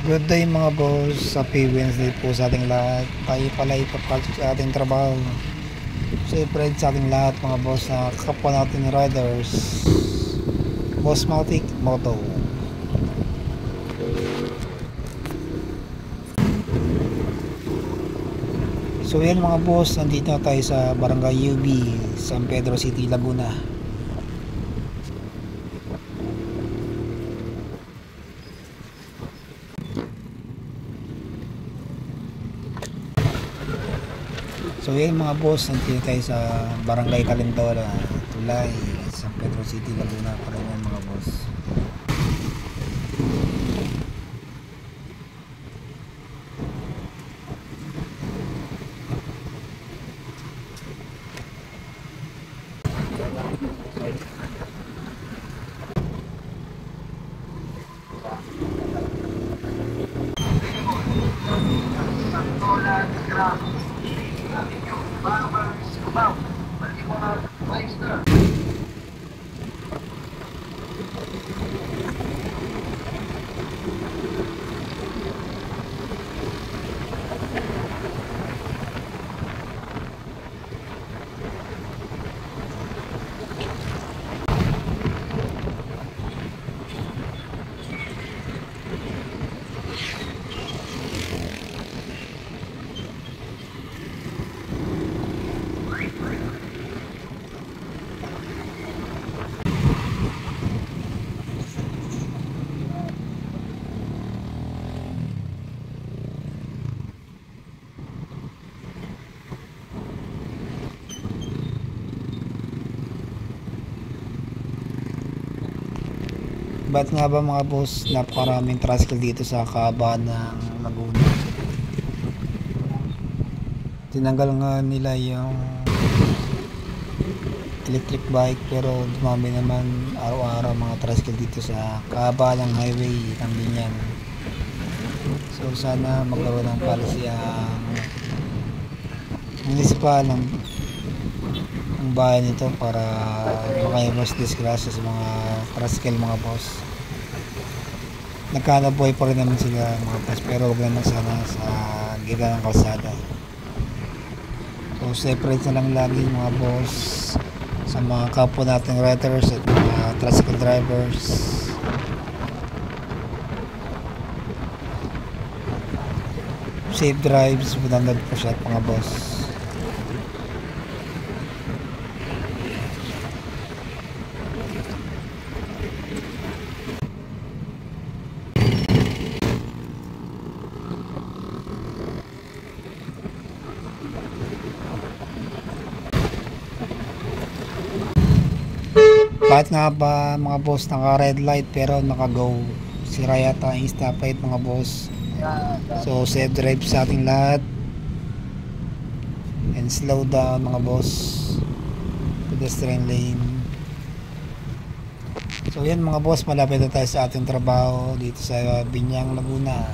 Good day mga boss, happy Wednesday po sa ating lahat. Tayo pala ipapasok sa ating trabaho. Siyempre sa ating lahat mga boss na kapwa natin riders. Bossmatic Moto. So yan mga boss, nandito na tayo sa Barangay UB, San Pedro City, Laguna. So yan mga boss, nandito tayo sa Barangay Calentora, Tulay, San Pedro City, Laguna pala yan mga boss. Ba't nga ba mga boss, napakaraming tricycle dito sa kahabaan ng Laguna? Tinanggal nga nila yung electric bike pero dumami naman araw-araw mga tricycle dito sa kahabaan ng highway ng Binyang. So sana magkaroon ng policy ang municipal ng bayan nito para makaiwas disgrasya sa mga tricycle mga boss. Nagkahanap buhay pa rin naman sila mga boss, pero huwag naman sana sa gila ng kalsada. So separate na lang lagi mga boss sa mga kapwa nating riders at mga tricycle drivers. Safe drives, bunandad po siya mga boss. Bakit nga ba mga boss naka red light pero naka go? Sira yata ang stoplight mga boss. So safe drive sa ating lahat. And slow down mga boss. Pedestrian lane. So yan mga boss, malapit na tayo sa ating trabaho dito sa Binyang, Laguna.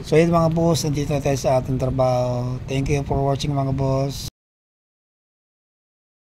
So yun mga boss, nandito na tayo sa ating trabaho. Thank you for watching mga boss.